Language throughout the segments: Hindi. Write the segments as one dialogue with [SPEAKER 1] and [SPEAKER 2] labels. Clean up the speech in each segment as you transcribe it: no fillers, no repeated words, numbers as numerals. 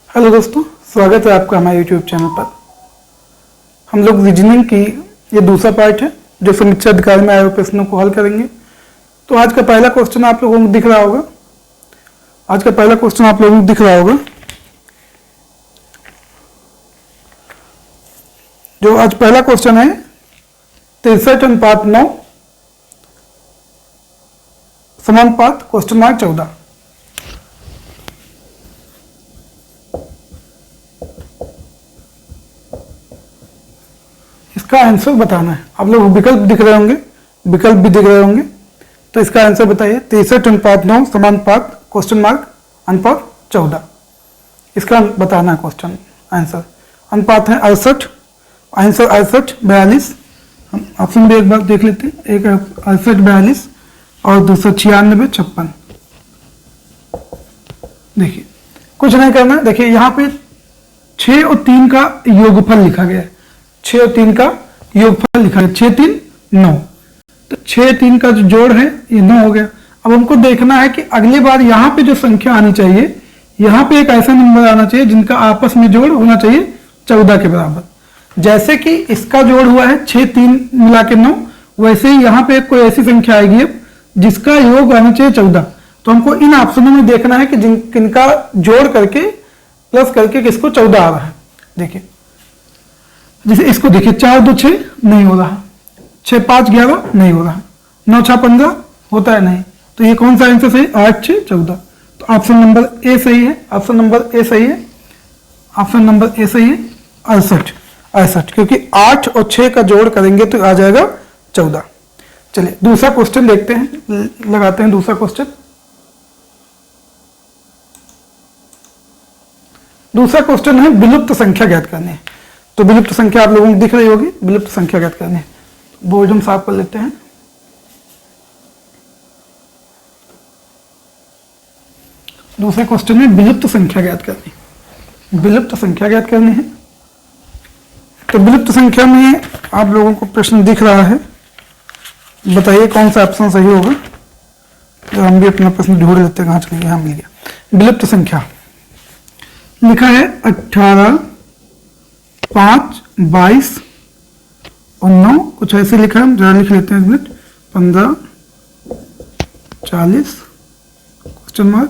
[SPEAKER 1] हेलो दोस्तों, स्वागत है आपका हमारे यूट्यूब चैनल पर। हम लोग रीजनिंग की ये दूसरा पार्ट है जो समीक्षा अधिकार में आए हुए प्रश्नों को हल करेंगे। तो आज का पहला क्वेश्चन आप लोगों को दिख रहा होगा। जो आज पहला क्वेश्चन है 63/9 समानुपात (14) इसका आंसर बताना है। आप लोग विकल्प भी दिख रहे होंगे, तो इसका आंसर बताइए। 63/9 समानुपात अनुपात 14, इसका बताना है क्वेश्चन आंसर। अनुपात है 68, आंसर 68 42। हम ऑप्शन भी एक बार देख लेते हैं। एक है 68 42 और दूसरा 96 56। देखिए कुछ नहीं करना। देखिए यहाँ पे 6 और 3 का योगफल लिखा गया है। 6 और 3 का योगफल लिखा है 6 3 9। तो 6 3 का जो जोड़ है ये 9 हो गया। अब हमको देखना है कि अगली बार यहाँ पे जो संख्या आनी चाहिए, यहाँ पे एक ऐसा नंबर आना चाहिए जिनका आपस में जोड़ होना चाहिए 14 के बराबर। जैसे कि इसका जोड़ हुआ है 6 3 मिला के 9, वैसे ही यहाँ पे कोई ऐसी संख्या आएगी जिसका योग आना चाहिए 14। तो हमको इन ऑप्शनों में देखना है कि किनका जोड़ करके प्लस करके किसको 14 आ रहा है। देखिए जैसे इसको देखिए 4 2 6 नहीं हो रहा, 6 5 11 नहीं हो रहा, 9 6 15 होता है नहीं। तो ये कौन सा आंसर सही? 8 6 14। तो ऑप्शन नंबर ए सही है। ऑप्शन नंबर ए सही है 68, क्योंकि 8 और 6 का जोड़ करेंगे तो आ जाएगा 14। चलिए दूसरा क्वेश्चन देखते हैं, लगाते हैं दूसरा क्वेश्चन। दूसरा क्वेश्चन है विलुप्त संख्या ज्ञात करनी है। तो विलुप्त संख्या आप लोगों को दिख रही होगी, विलुप्त संख्या ज्ञात करनी है। बोर्ड हम साफ कर लेते हैं। दूसरे क्वेश्चन में विलुप्त संख्या ज्ञात करनी है। तो विलुप्त संख्या में आप लोगों को प्रश्न दिख रहा है, बताइए कौन सा ऑप्शन सही होगा। तो हम भी अपना प्रश्न ढूंढ लेते हैं, कहाँ चले गया। हाँ मिल गया। विलुप्त संख्या लिखा है 18 5 22 और 9, कुछ ऐसे लिखा है। हम जरा लिख लेते हैं 1 मिनट। 15 40 question mark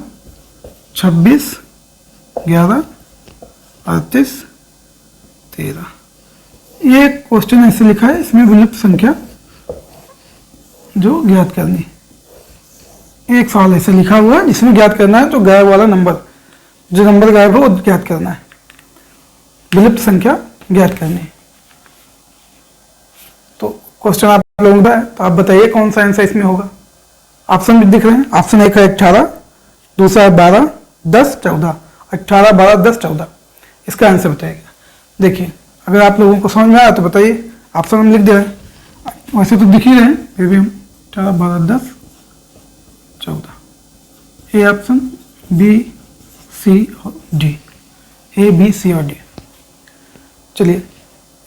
[SPEAKER 1] 26 11 38 13। ये क्वेश्चन ऐसे लिखा है, इसमें विलुप्त संख्या जो ज्ञात करनी है। एक सवाल ऐसे लिखा हुआ है जिसमें ज्ञात करना है तो गायब वाला नंबर, जो नंबर गायब हो वो ज्ञात करना है। विलुप्त संख्या ज्ञात करनी है। तो क्वेश्चन आप लोगों का है, तो आप बताइए कौन सा आंसर इसमें होगा। ऑप्शन भी दिख रहे हैं। ऑप्शन एक है 18, दूसरा है 12 10 14। 18 12 10 14 इसका आंसर बताइएगा। देखिए अगर आप लोगों को समझ में आया तो बताइए। ऑप्शन हम लिख दे रहे हैं, वैसे तो दिख ही रहे हैं, फिर भी हम 18 12 10 14। ए ऑप्शन, बी सी और डी, ए बी सी और डी। चलिए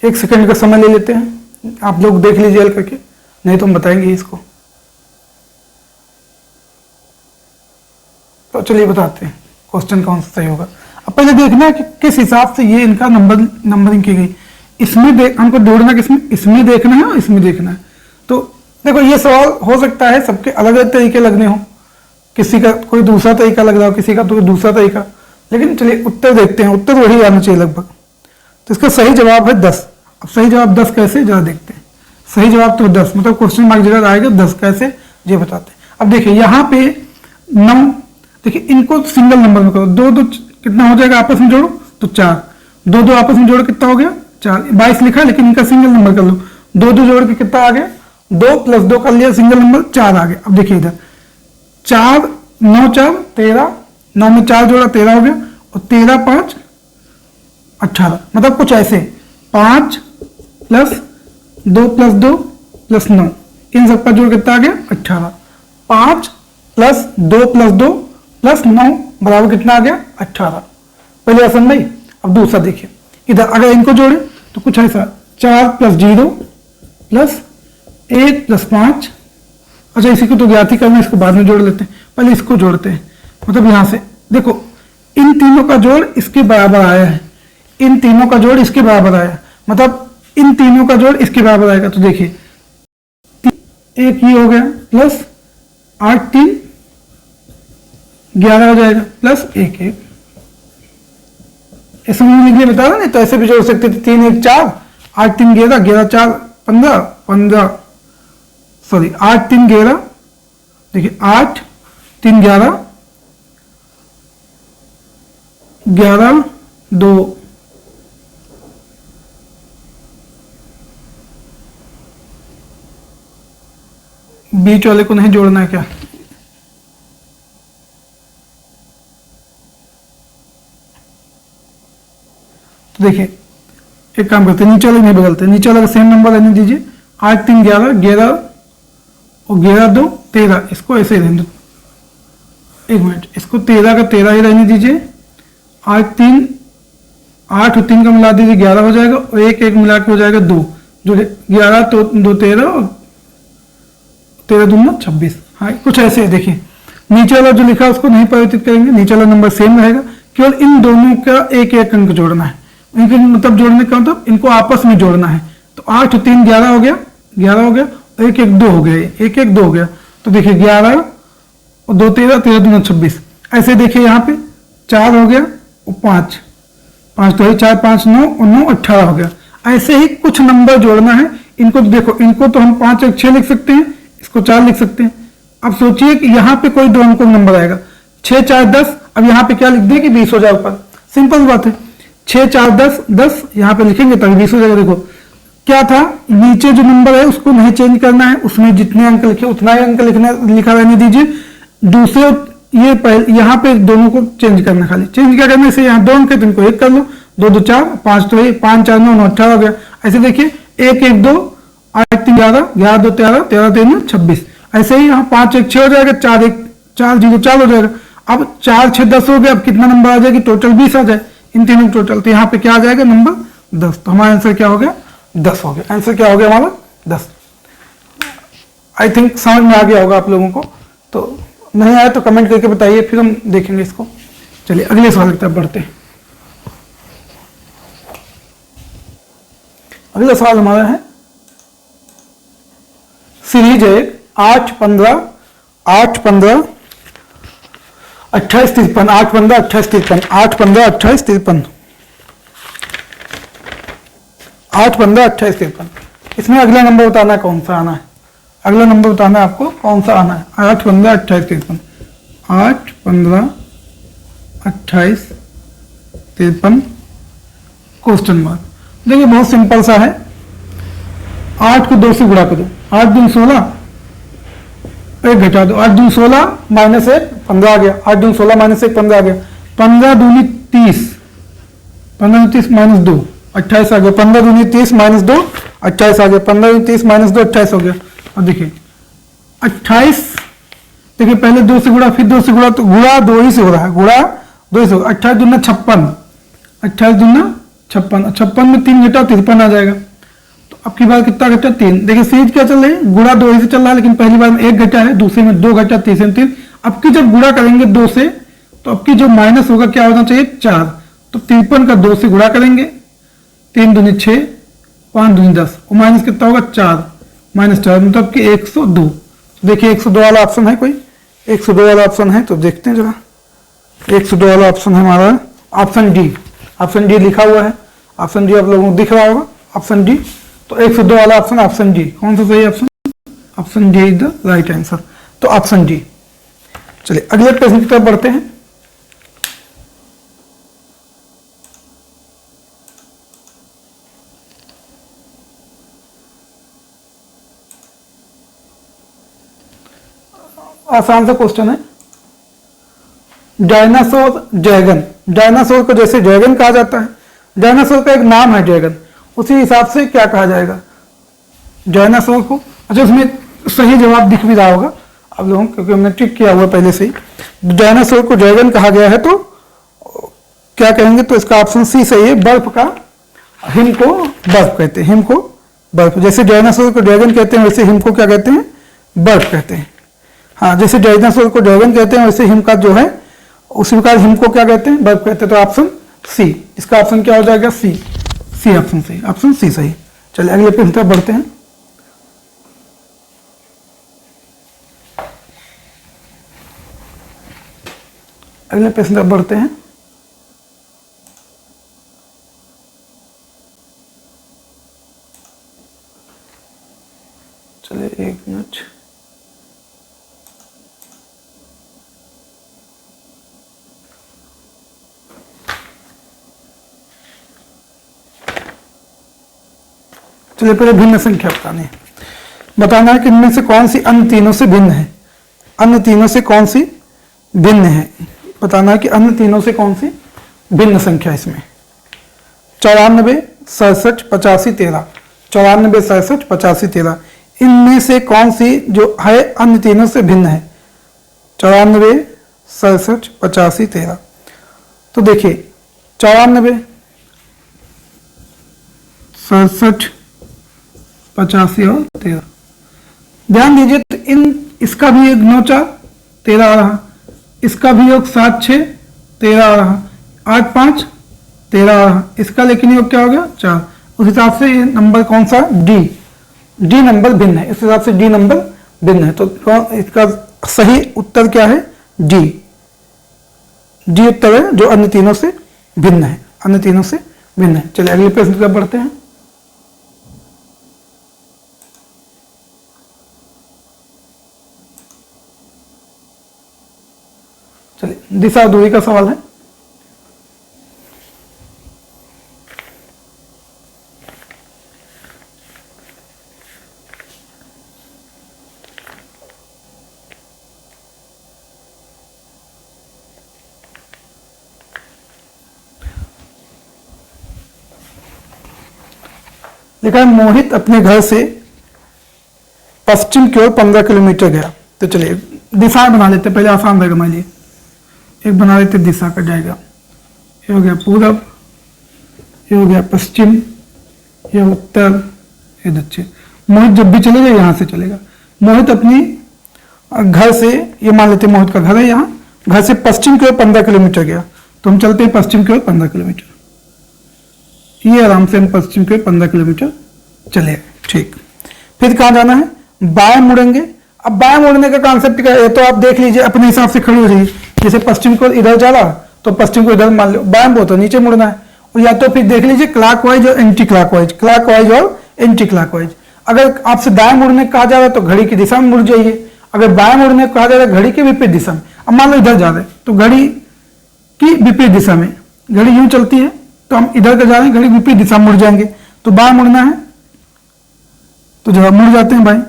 [SPEAKER 1] 1 सेकंड का समय ले लेते हैं, आप लोग देख लीजिए हल करके, नहीं तो हम बताएंगे इसको। तो चलिए बताते हैं क्वेश्चन कौन सा सही होगा। अब पहले देखना है कि किस हिसाब से ये इनका नंबरिंग की गई। इसमें हमको जोड़ना किसमें, इसमें देखना है और इसमें देखना है। तो देखो ये सवाल हो सकता है सबके अलग अलग तरीके लगने हो, किसी का कोई दूसरा तरीका लग रहा हो, किसी का तो दूसरा तरीका। लेकिन चलिए उत्तर देखते हैं, उत्तर वही आना चाहिए लगभग। तो इसका सही जवाब है 10। अब सही जवाब 10 कैसे, जरा देखते हैं। सही जवाब तो 10, मतलब क्वेश्चन मार्क जगह आएगा 10 कैसे, ये बताते हैं। अब देखिए यहाँ पे 9, देखिए इनको सिंगल नंबर में करो। 2 2 कितना हो जाएगा, आपस में जोड़ो तो 4, 2 2 आपस में जोड़ कितना हो गया 4। 22 लिखा है लेकिन इनका सिंगल नंबर कर लो। 2 2 जोड़ के कितना आ गया, 2 + 2 कर लिया, सिंगल नंबर 4 आ गया। अब देखिए इधर 4 9 4 13, 9 में 4 जोड़ा 13 हो गया, और 13 5 18, मतलब कुछ ऐसे 5 + 2 + 2 + 9, इन सबका जोड़ कितना आ गया 18। 5 + 2 + 2 + 9 बराबर कितना आ गया 18। पहले आसान नहीं। अब दूसरा देखिए, इधर अगर इनको जोड़े तो कुछ ऐसा 4 + 0 + 1 + 5। अच्छा इसी को तो ज्ञात ही करना, इसको बाद में जोड़ लेते हैं, पहले इसको जोड़ते हैं। मतलब यहां से देखो इन तीनों का जोड़ इसके बराबर आया है, इन तीनों का जोड़ इसके बराबर आया, मतलब इन तीनों का जोड़ इसके बराबर आएगा। तो देखिए एक ये हो गया प्लस 8 3 11 हो जाएगा प्लस 1 1, ऐसे में लिख लिया बता रहा नहीं, तो ऐसे भी जोड़ सकते थे 3 1 4, 8 3 11, 11 4 15 15, सॉरी 8 3 11, देखिए 8 3 11 11 2, बीच वाले को नहीं जोड़ना है क्या? तो देखिए एक काम करते हैं, नीचे वाले नहीं बदलते, नीचे वाला सेम नंबर रहने दीजिए, 8 3 11 11 और 11 2 13, इसको ऐसे ही रहने दो, एक मिनट, इसको 13 का 13 ही रहने दीजिए, 8 और 3 का मिला दीजिए 11 हो जाएगा, और 1 1 मिला के हो जाएगा 2, जो 11 तो 2 13 और 13 दूना 26। हाँ कुछ ऐसे है। देखिए नीचे वाला जो लिखा है उसको नहीं परिवर्तित करेंगे, नीचे वाला नंबर सेम रहेगा, केवल इन दोनों का एक एक अंक जोड़ना है। इनके मतलब जोड़ने का मतलब इनको आपस में जोड़ना है। तो 8 और 3 11 हो गया, 11 हो गया, और 1 1 2 हो गया, 1 1 2 हो गया। तो देखिए 11 और 2 13, 13 दूना 26। ऐसे देखिए यहाँ पे 4 हो गया और 5 5 तो 4 5 9 और 9 18 हो गया। ऐसे ही कुछ नंबर जोड़ना है। इनको देखो, इनको तो हम 5 1 6 लिख सकते हैं, इसको 4 लिख सकते हैं। अब सोचिए कि यहाँ पे कोई दो अंकों नंबर आएगा, 6 4 10, अब यहाँ पे क्या लिख दिए कि 20 हो जाए ऊपर, सिंपल बात है। 6 4 10 10 यहाँ पे लिखेंगे तभी 20 हो जाएगा। देखो क्या था, नीचे जो नंबर है उसको नहीं चेंज करना है, उसमें जितने अंक लिखे उतना ही अंक लिखा रहने दीजिए। दूसरे ये पहले यहाँ पे दोनों को चेंज करना, खाली चेंज क्या करने से, यहाँ 2 अंक है तो इनको 1 कर लो, 2 2 4 5 तो 5 4 9 9 18 हो गया। ऐसे देखिए 1 1 2 8 3 11 11 2 13 13 3 26। ऐसे ही यहाँ 5 1 6 हो जाएगा, 4 1 4 0 4 हो जाएगा। अब 4 6 10 हो गया, अब कितना नंबर आ जाएगी, टोटल 20 आ जाए इन तीनों टोटल। तो यहाँ पे क्या आ जाएगा नंबर 10। तो हमारा आंसर क्या हो गया 10 हो गया। आंसर क्या हो गया हमारा 10। आई थिंक समझ में आ गया होगा आप लोगों को। तो नहीं आया तो कमेंट करके बताइए, फिर हम देखेंगे इसको। चलिए अगले सवाल की तरफ बढ़ते हैं। अगला सवाल हमारा है सीरीज है 8 15 8 15 28 53 8 15 28 53 8 15 28 53 8 15 28 53। इसमें अगला नंबर बताना है कौन सा आना है, अगला नंबर बताना है आपको कौन सा आना है। 8 15 28 53 8 15 28 53 क्वेश्चन मार्क। देखिए बहुत सिंपल सा है, 8 को 2 से गुणा करो, 8 दूनी 16, 1 घटा दो, 8 दूनी 16 माइनस 1 15 आ गया, 8 दूनी 16 माइनस 1 15 आ गया, 15 दूनी 30, 15 दूनी 30 माइनस 2 28 आ गया, 15 दूनी 30 माइनस 2 28 आ गया, 15 दूनी 30 माइनस 2 28 हो गया। और देखिए 28, देखिए पहले 2 से गुणा फिर 2 से गुणा, तो गुणा 2 ही से हो रहा है, गुणा 2 से होगा। 28 दूना 56, 28 दूना 56, 56 में 3 घटा 53 आ जाएगा। तो अब की बार कितना घटा 3। देखिए सीरीज क्या चल रही है, गुणा 2 ही से चल रहा है, लेकिन पहली बार में 1 घटा है, दूसरे में 2 घटा, तीसरे में 3। अब की जब गुणा करेंगे 2 से, तो अब की जो माइनस होगा क्या होना चाहिए 4। तो 53 का 2 से गुणा करेंगे, 3 दूनी 6 5 दूनी 10, और माइनस कितना होगा 4 माइनस 4 मतलब कि 102। देखिए 102 वाला ऑप्शन है कोई, 102 वाला ऑप्शन है तो देखते हैं जरा। 102 वाला ऑप्शन है हमारा ऑप्शन डी, ऑप्शन डी लिखा हुआ है, ऑप्शन डी आप लोगों को दिख रहा होगा, ऑप्शन डी। तो 102 वाला ऑप्शन ऑप्शन डी, कौन सा सही option, option D is the right answer. तो ऑप्शन डी। चलिए अगले प्रश्न की तरफ बढ़ते हैं। आसान सा क्वेश्चन है, डायनासोर ड्रैगन, डायनासोर को जैसे ड्रैगन कहा जाता है, डायनासोर का एक नाम है ड्रैगन, उसी हिसाब से क्या कहा जाएगा डायनासोर को। अच्छा उसमें सही जवाब दिख भी रहा होगा आप लोगों को, क्योंकि हमने टिक किया हुआ पहले से ही। डायनासोर को ड्रैगन कहा गया है तो क्या कहेंगे, तो इसका ऑप्शन सी सही है, बर्फ का, हिम को बर्फ कहते हैं, हिम को बर्फ। जैसे डायनासोर को ड्रैगन कहते हैं वैसे हिम को क्या कहते हैं, बर्फ कहते हैं। हाँ जैसे डायनासोर को ड्रैगन कहते हैं वैसे हिम का जो है उसी प्रकार हिम को क्या कहते हैं, बर्फ कहते हैं। तो ऑप्शन सी, इसका ऑप्शन क्या हो जाएगा, सी। सी ऑप्शन सही, ऑप्शन सी सही। चलिए अगले प्रश्न तरफ बढ़ते हैं। अगले प्रश्न तरफ बढ़ते हैं। चलिए 1 मिनट। चलिए पहले भिन्न संख्या बतानी है। बताना है कि इनमें से कौन सी अन्य तीनों से भिन्न है। अन्य तीनों से कौन सी भिन्न है, बताना है कि अन्य तीनों से कौन सी भिन्न संख्या इसमें। 94, 67, 85, 13। 94, 67, 85, 13 इनमें से कौन सी जो है अन्य तीनों से भिन्न है। 94, 67, 85, 13। तो देखिए 94, 67, 85 और 13 ध्यान दीजिए। तो इसका भी योग 9, 4, 13 आ रहा, इसका भी योग 7, 6, 13 आ रहा, 8, 5, 13 आ रहा। इसका लेकिन योग क्या हो गया, 4। उस हिसाब से ये नंबर कौन सा, डी नंबर भिन्न है। इस हिसाब से डी नंबर भिन्न है। तो इसका सही उत्तर क्या है, डी उत्तर है, जो अन्य तीनों से भिन्न है, अन्य तीनों से भिन्न है। चलिए अगले प्रश्न की तरफ बढ़ते हैं। चलिए दिशा और दूरी का सवाल है। लिखा है मोहित अपने घर से पश्चिम की ओर 15 किलोमीटर गया। तो चलिए दिशा बना लेते, पहले आसान रहेगा हमारे लिए। एक बना लेते दिशा का जाएगा, ये हो गया पूरब, ये हो गया पश्चिम, ये उत्तर, ये दक्षिण। मोहित जब भी चलेगा यहाँ से चलेगा। मोहित अपनी घर से, ये मान लेते मोहित का घर है यहाँ, घर से पश्चिम की ओर 15 किलोमीटर गया। तो हम चलते हैं पश्चिम की ओर 15 किलोमीटर, ये आराम से हम पश्चिम की ओर 15 किलोमीटर चले। ठीक, फिर कहाँ जाना है, बाएं मुड़ेंगे। अब बाएं मुड़ने का कॉन्सेप्ट क्या है, तो आप देख लीजिए, अपने हिसाब से खड़ी हो जाइए। जैसे पश्चिम को इधर जा रहा तो पश्चिम को इधर मान लो, बाएं बोल तो नीचे मुड़ना है। और या तो फिर देख लीजिए क्लॉकवाइज और एंटी क्लॉकवाइज, क्लॉकवाइज और एंटी क्लॉकवाइज। अगर आपसे दाएं मुड़ने कहा जा रहा है तो घड़ी की दिशा में मुड़ जाइए। अगर बाएं मुड़ने कहा जा रहा है घड़ी के विपरीत दिशा में, अब मान लो इधर जा रहे हैं तो घड़ी की विपरीत दिशा में, घड़ी यूं चलती है तो हम इधर का जा रहे हैं, घड़ी विपरीत दिशा में मुड़ जाएंगे। तो बाएं मुड़ना है तो जब मुड़ जाते हैं बाएं,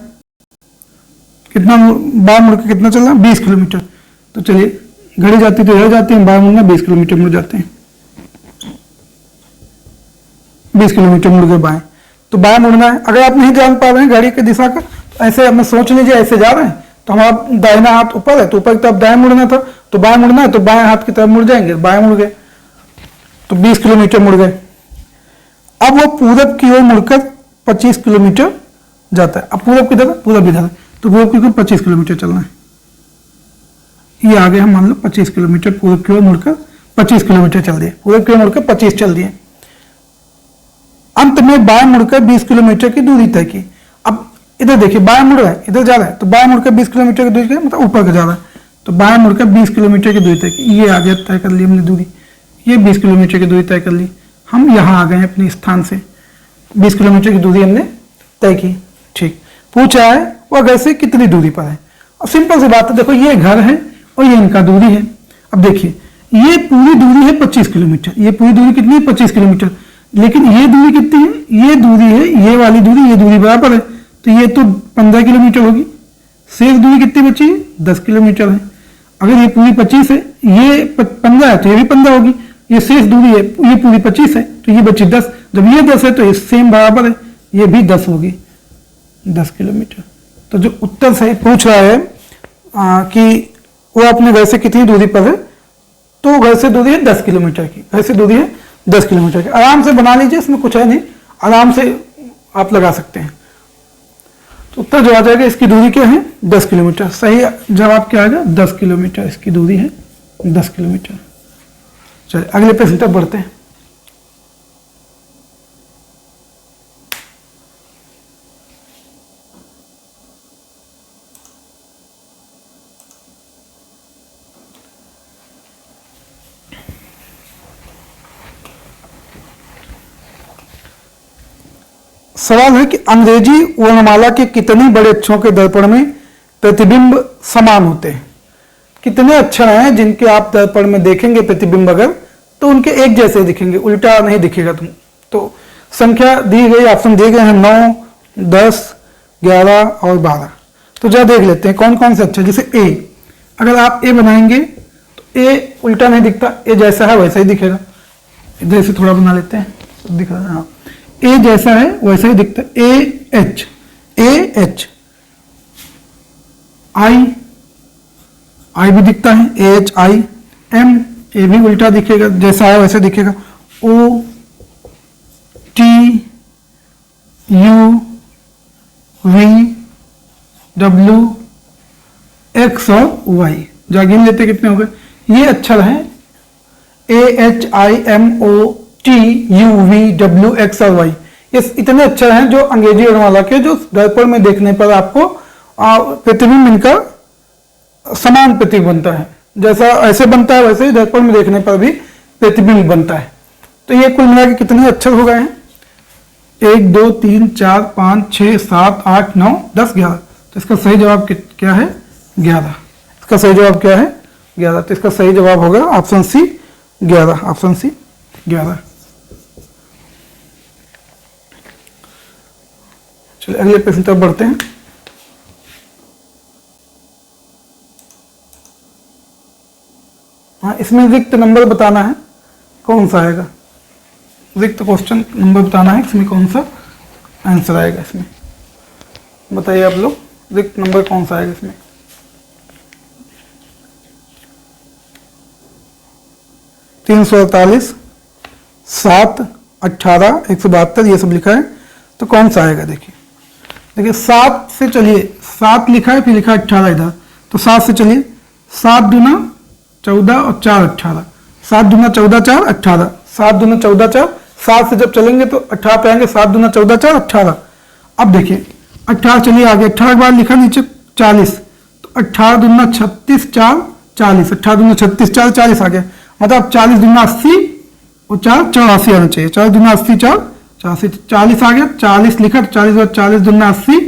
[SPEAKER 1] कितना बाएं मुड़ के कितना चल रहा है, 20 किलोमीटर। तो चलिए घड़ी जाती तो इधर जाते हैं, बाएं मुड़ना 20 किलोमीटर मुड़ जाते हैं, 20 किलोमीटर मुड़ गए बाएं। तो बाएं मुड़ना है। अगर आप नहीं जान पा रहे हैं घड़ी की दिशा का, तो ऐसे हमें सोच लीजिए ऐसे जा रहे हैं तो हमारा दाहिना हाथ ऊपर है, तो ऊपर की तरफ दाएं मुड़ना था, तो बाएं मुड़ना है तो बाएं हाथ की तरफ मुड़ जाएंगे, बाएं मुड़ गए तो 20 किलोमीटर मुड़ गए। अब वो पूरब की ओर मुड़कर 25 किलोमीटर जाता है। अब पूरब की तरफ, पूरब इधर है तो पूरब की ओर 25 किलोमीटर चलना है। ये आगे हम मान लो 25 किलोमीटर पूरब की ओर मुड़कर 25 किलोमीटर चल दिए, पूरब की ओर मुड़कर 25 चल दिए। अंत में बाएं मुड़कर 20 किलोमीटर की दूरी तय की। अब इधर देखिए बाएं मुड़ रहा है, इधर जा रहा है तो बाएं मुड़कर 20 किलोमीटर की दूरी, मतलब ऊपर का जा रहा है तो बाएं मुड़कर 20 किलोमीटर की दूरी तय की। ये आगे तय कर ली हमने दूरी, ये 20 किलोमीटर की दूरी तय कर ली। हम यहाँ आ गए हैं अपने स्थान से, 20 किलोमीटर की दूरी हमने तय की। ठीक, पूछा है वो घर से कितनी दूरी पर है। अब सिंपल सी बात है, देखो ये घर है और ये इनका दूरी है। अब देखिए ये पूरी दूरी है 25 किलोमीटर, ये पूरी दूरी कितनी है 25 किलोमीटर, लेकिन ये दूरी कितनी है, ये दूरी है, ये वाली दूरी, ये दूरी बराबर है तो ये तो 15 किलोमीटर होगी। शेष दूरी कितनी बची है, 10 किलोमीटर है। अगर ये पूरी 25 है, ये 15 है तो ये भी 15 होगी। ये शेष दूरी है, ये पूरी 25 है तो ये बची 10। जब ये 10 है तो ये सेम बराबर है, ये भी 10 होगी, 10 किलोमीटर। तो जो उत्तर सही पूछ रहा है कि वो अपने घर से कितनी दूरी पर है, तो घर से दूरी है 10 किलोमीटर की, घर से दूरी है 10 किलोमीटर की। आराम से बना लीजिए, इसमें कुछ है नहीं, आराम से आप लगा सकते हैं। तो उत्तर जो आ जाएगा, इसकी दूरी क्या है 10 किलोमीटर। सही जवाब क्या आएगा, 10 किलोमीटर इसकी दूरी है। 10 किलोमीटर। चलिए अगले प्रश्न तक बढ़ते हैं। सवाल है कि अंग्रेजी वर्णमाला के कितने बड़े अक्षरों के दर्पण में प्रतिबिंब समान होते हैं। कितने अक्षर हैं जिनके आप दर्पण में देखेंगे प्रतिबिंब अगर, तो उनके एक जैसे दिखेंगे, उल्टा नहीं दिखेगा तुम। तो संख्या दी गई, ऑप्शन दिए गए हैं 9, 10, 11 और 12। तो जरा देख लेते हैं कौन कौन से अक्षर। जैसे ए, अगर आप ए बनाएंगे तो ए उल्टा नहीं दिखता, ए जैसा है वैसा ही दिखेगा। इधर से थोड़ा बना लेते हैं, दिख रहा है, हाँ, ए जैसा है वैसा ही दिखता है। ए एच, आई भी दिखता है, ए एच आई। एम, ए भी उल्टा दिखेगा, जैसा है वैसे दिखेगा। O, T, U, V, W, X और वाई। जो गिन लेते कितने हो गए। ये अक्षर हैं A H I M O T U V W X और वाई। ये इतने अक्षर हैं जो अंग्रेजी वर्णमाला के, जो दर्पण में देखने पर आपको प्रतिबिंब इनका समान प्रतिबिंब बनता है। जैसा ऐसे बनता है वैसे ही दर्पण में देखने पर भी प्रतिबिंब बनता है। तो ये कुल मिला के कितने अक्षर हो गए हैं। 1 2 3 4 5 6 7 8 9 10 11। तो इसका सही जवाब क्या है 11। इसका सही जवाब क्या है 11। तो इसका सही जवाब होगा ऑप्शन सी 11। Option C 11। चलिए अगले प्रश्न तक बढ़ते हैं। हाँ, इसमें रिक्त नंबर बताना है कौन सा आएगा। रिक्त क्वेश्चन नंबर बताना है, इसमें कौन सा आंसर आएगा। इसमें बताइए आप लोग, रिक्त नंबर कौन सा आएगा इसमें। तीन 348, 7, 18, 172 ये सब लिखा है। तो कौन सा आएगा देखिए। देखिए 7 से चलिए, 7 लिखा है, फिर लिखा है 18 इधर। तो 7 से चलिए, 7 दूना 14 और 4 18। 7 दूना 14 4 18। 7 दूना 14 4। 7 से जब चलेंगे तो 18 पे आएंगे। 7 दूना 14 4 18। अब देखिए 18 चलिए आगे, 18 के बाद लिखा नीचे 40। तो 18 दूना 36 4 40। 18 दूना 36 4 40 आ गया। मतलब 40 दूना 80 और 4 84 आना चाहिए। 40 दूना 80 4 84, 40 आ गया। 40 लिखा, 40 दूना 80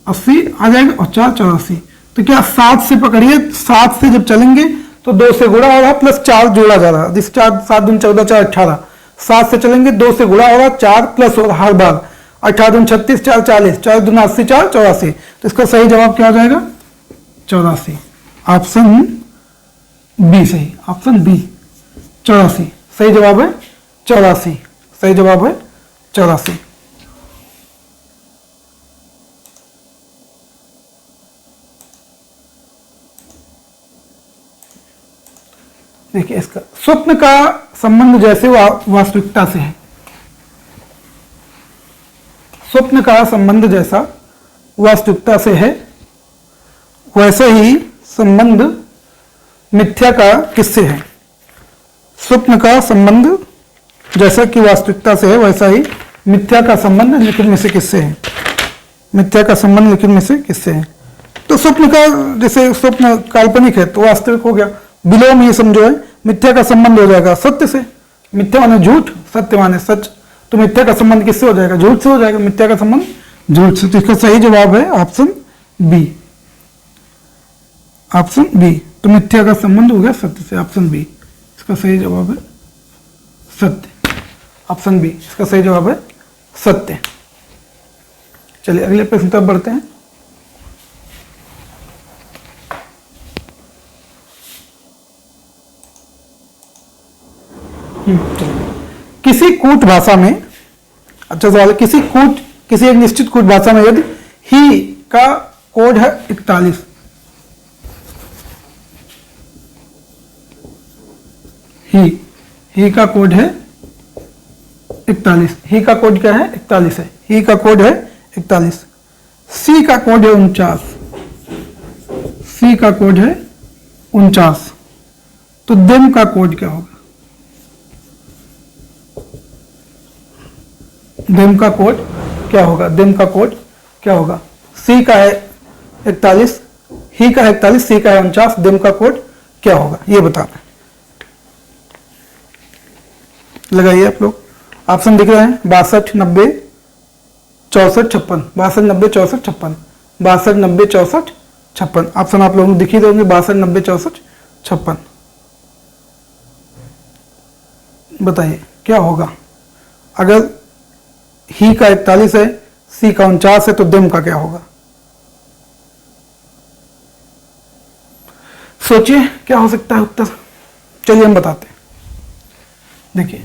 [SPEAKER 1] 80 आ जाएगा और 4 84। तो क्या 7 से पकड़िए, 7 से जब चलेंगे तो 2 से गुणा हो रहा प्लस 4 जोड़ा जा रहा। जिस 7 दून 14 4 18। 7 से चलेंगे 2 से गुणा हो रहा, 4 प्लस हो रहा हर बार। 18 दून 36 4 40। 4 दूना 80 4 84। तो इसका सही जवाब क्या हो जाएगा 84। ऑप्शन बी सही। ऑप्शन बी 84 सही जवाब है। 84 सही जवाब है। 84। देखिए इसका स्वप्न का संबंध जैसे वास्तविकता से है। स्वप्न का संबंध जैसा वास्तविकता से है, वैसे ही संबंध मिथ्या का किससे है। स्वप्न का संबंध जैसा कि वास्तविकता से है, वैसा ही मिथ्या का संबंध निम्न में से किससे है। मिथ्या का संबंध निम्न में से किससे है। तो स्वप्न का, जैसे स्वप्न काल्पनिक है तो वास्तविक हो गया। विलोम ये समझो है, मिथ्या का संबंध हो जाएगा सत्य से। मिथ्या माने झूठ, सत्य माने सच। तो मिथ्या का संबंध किससे हो जाएगा, झूठ से हो जाएगा। मिथ्या का संबंध झूठ से। तो इसका सही जवाब है ऑप्शन बी। Option B. तो मिथ्या का संबंध हो गया सत्य से। ऑप्शन बी इसका सही जवाब है सत्य। ऑप्शन बी इसका सही जवाब है सत्य। चलिए अगले प्रश्न तक बढ़ते हैं। किसी कूट भाषा में, अच्छा सवाल है, किसी एक निश्चित कूट भाषा में यदि ही का कोड है 41, ही का कोड है 41। ही का कोड क्या है 41 है। ही का कोड है 41। सी का कोड है 49। सी का कोड है 49। तो देम का कोड क्या होगा? देम का कोड क्या होगा? देम का कोड क्या होगा? सी का है 41, ही का है 41, सी का है 49, देम का कोड क्या होगा ये बताना। लगाइए आप लोग। ऑप्शन दिख रहे हैं 62, 90, 64, 56, 62, 90, 64, 56, 62, 90, 64, 56। ऑप्शन आप लोगों को दिख ही होंगे 62, 90, 64, 56। बताइए क्या होगा? अगर ही का 41 है, सी का 49 है, तो देम का क्या होगा? सोचिए क्या हो सकता है उत्तर। चलिए हम बताते हैं। देखिए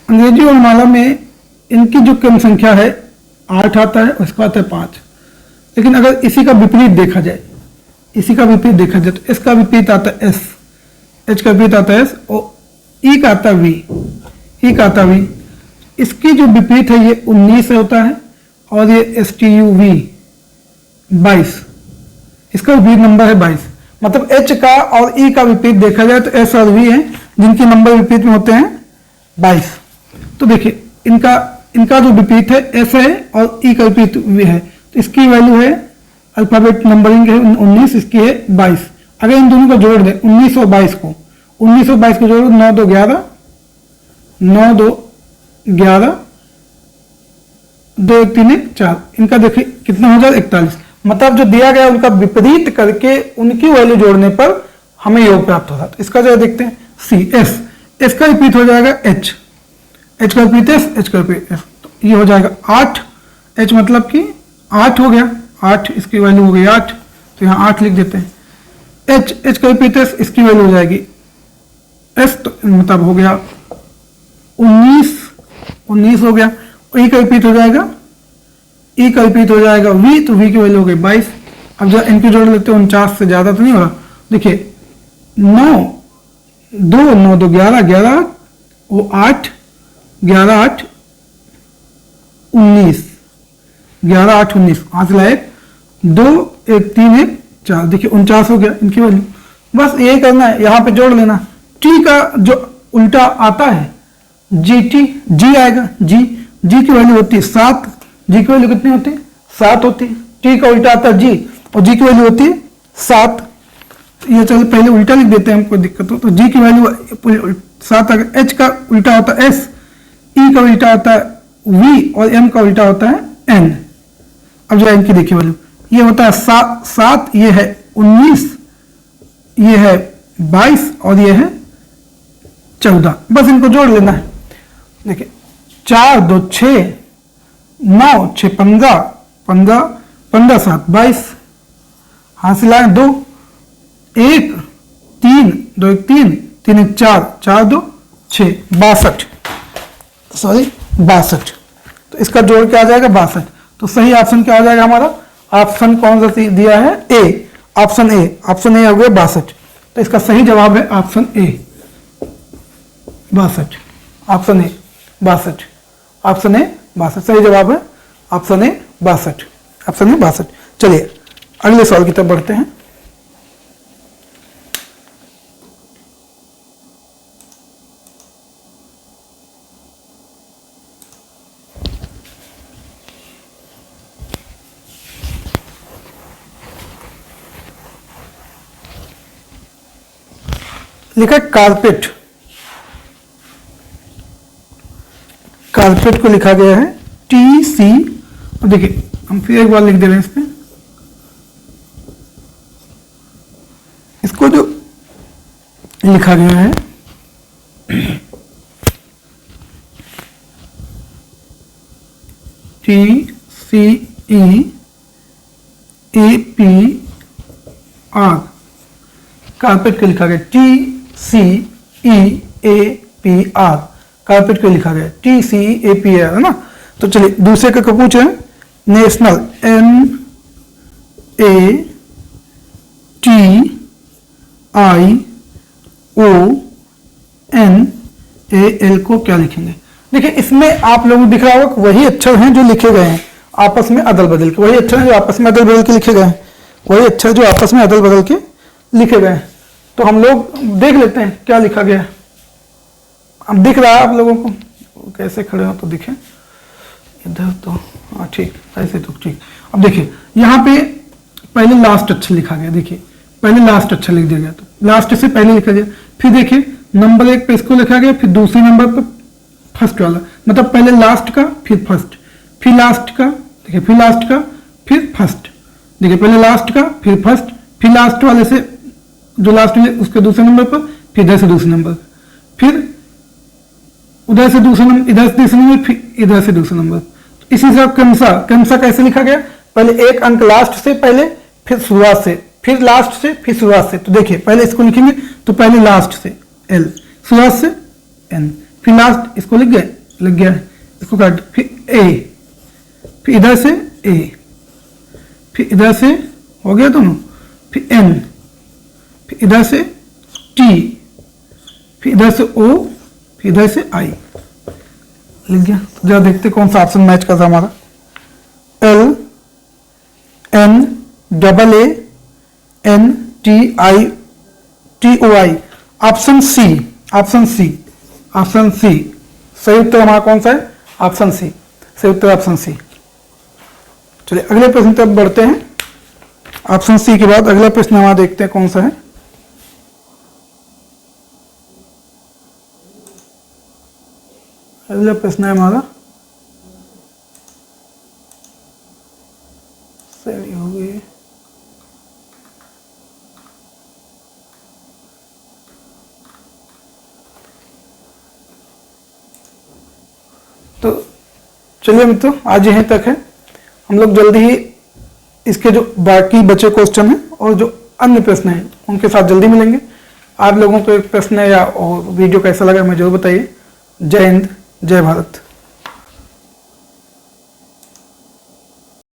[SPEAKER 1] अंग्रेजी वर्णमाला में इनकी जो क्रम संख्या है 8 आता है, उसका आता है 5। लेकिन अगर इसी का विपरीत देखा जाए, इसी का विपरीत देखा जाए तो इसका विपरीत आता है एस, एच का विपरीत आता है एस, और ई का आता है वी, ई का आता है वी। इसकी जो विपरीत है ये 19 होता है, और ये एस टी यू वी 22, इसका विपरीत नंबर है 22। मतलब एच का और ई का विपरीत देखा जाए तो एस और वी है, जिनके नंबर विपरीत में होते हैं 22। तो देखिए इनका जो विपरीत है एस है और ई का विपरीत वी है, तो इसकी वैल्यू है अल्फाबेट नंबरिंग है 19, इसकी है 22। अगर इन दोनों को जोड़ दें 19 और 22 को, 19 और 22 को जोड़ो 9 2 11, 9 2 11, 2 1 3 1 4, इनका देखिए कितना हो जाए 41। मतलब जो दिया गया उनका विपरीत करके उनकी वैल्यू जोड़ने पर हमें योग प्राप्त होगा। तो इसका जो देखते हैं सी एस, एस का विपरीत हो जाएगा एच, एच का विपरीत एस, एच का विपरीत एस, तो ये हो जाएगा 8। एच मतलब कि 8 हो गया, 8 इसकी वैल्यू हो गई 8, तो यहाँ 8 लिख देते हैं। एच, एच का विपरीत एस, इसकी वैल्यू हो जाएगी एस, तो मतलब हो गया 19, 19 हो गया। ई का विपरीत हो जाएगा, ई का विपरीत हो जाएगा वी, तो वी की वैल्यू हो गई 22। अब जब इनके जोड़ लेते हैं 49 से ज्यादा तो नहीं हो रहा। देखिए 9 2 9 2 11 11, वो 8 11 8 19, 11 8 19, हाथ लाए 2 1 3 1 4, देखिए 49 हो गया इनकी वैल्यू। बस यही करना है, यहाँ पे जोड़ लेना। टी का जो उल्टा आता है जी टी, जी आएगा, जी, जी की वैल्यू होती है 7, जी की वैल्यू कितनी होती है 7 होती है। टी का उल्टा आता है जी, और जी की वैल्यू होती है 7। ये चलो पहले उल्टा लिख देते हैं, हमको दिक्कत हो तो जी की वैल्यू 7 आ गया। एच का उल्टा होता है एस, ई का उल्टा होता है वी, और एम का उल्टा होता है एन। अब जो एन की देखिए वैल्यू, ये होता है 7, ये है 19, ये है 22, और ये है 14। बस इनको जोड़ लेना है। देखिए 4 2 6 9 6 15 15 15 7 22, हाथ से लाए 2 1 3 2 1 3 3 1 4 4 2 6 62, सॉरी 62। तो इसका जोड़ क्या आ जाएगा 62। तो सही ऑप्शन क्या आ जाएगा हमारा? ऑप्शन कौन सा दिया है? ए, ऑप्शन ए, ऑप्शन ए हो गया 62। तो इसका सही जवाब है option A 62, option A 62, option A 62 सही जवाब है, ऑप्शन ए 62, ऑप्शन ए 62। चलिए अगले सवाल की तरफ बढ़ते हैं। लिखा कारपेट, कारपेट को लिखा गया है टी सी, और देखिए हम फिर एक बार लिख दे रहे हैं इसमें, इसको जो लिखा गया है T C E A P R, carpet को लिखा गया T C E A P R, carpet को लिखा गया T C A P R, है ना। तो चलिए दूसरे का पूछे national, N A T I O N A L को क्या लिखेंगे? देखिए इसमें आप लोगों को दिख रहा होगा वही अक्षर हैं जो लिखे गए हैं आपस में अदल बदल के, वही अक्षर हैं जो आपस में अदल बदल के लिखे गए हैं, वही अक्षर जो आपस में अदल बदल के लिखे गए हैं। तो हम लोग देख लेते हैं क्या लिखा गया है। अब दिख रहा है आप लोगों को, कैसे खड़े हो तो दिखे इधर, तो हाँ ठीक, ऐसे तो ठीक। अब देखिए यहाँ पे पहले लास्ट अक्षर लिखा गया, देखिए पहले लास्ट अक्षर लिख दिया गया, तो लास्ट से पहले लिखा गया। फिर देखिए नंबर 1 पे इसको लिखा गया, फिर दूसरे नंबर पे फर्स्ट वाला, मतलब पहले लास्ट का फिर फर्स्ट, फिर लास्ट का, देखिए फिर लास्ट का फिर फर्स्ट, देखिए पहले लास्ट का फिर फर्स्ट, फिर लास्ट वाले से जो लास्ट में उसके दूसरे नंबर पर, फिर इधर से दूसरे नंबर, फिर उधर से दूसरे नंबर, इधर से तीसरे नंबर, फिर इधर से दूसरे नंबर। तो इसी से क्रमशः कैसे लिखा गया, पहले एक अंक लास्ट से पहले, फिर शुरुआत से, फिर लास्ट से, फिर शुरुआत से। तो देखिए पहले इसको लिखेंगे तो पहले लास्ट से L, शुरुआत से N, फिर लास्ट इसको लिख गया, इसको काट, फिर A, फिर इधर से A, फिर इधर से हो गया दोनों, फिर N, फिर इधर से T, फिर इधर से O, फिर इधर से I लिख गया। तो जरा देखते कौन सा ऑप्शन मैच कर रहा हमारा, L N AA N T I T O I, option C, option C, option C सही उत्तर हमारा कौन सा है, ऑप्शन सी, सही उत्तर ऑप्शन सी। चलिए अगले प्रश्न तक बढ़ते हैं। ऑप्शन सी के बाद अगला प्रश्न हमारा देखते हैं कौन सा है। अगला प्रश्न है हमारा, सही हो गई, तो चलिए मित्रों आज यहीं तक है। हम लोग जल्दी ही इसके जो बाकी बचे क्वेश्चन हैं और जो अन्य प्रश्न हैं उनके साथ जल्दी मिलेंगे। आप लोगों को एक प्रश्न या और वीडियो कैसा लगा मैं जरूर बताइए। जय हिंद, जय भारत।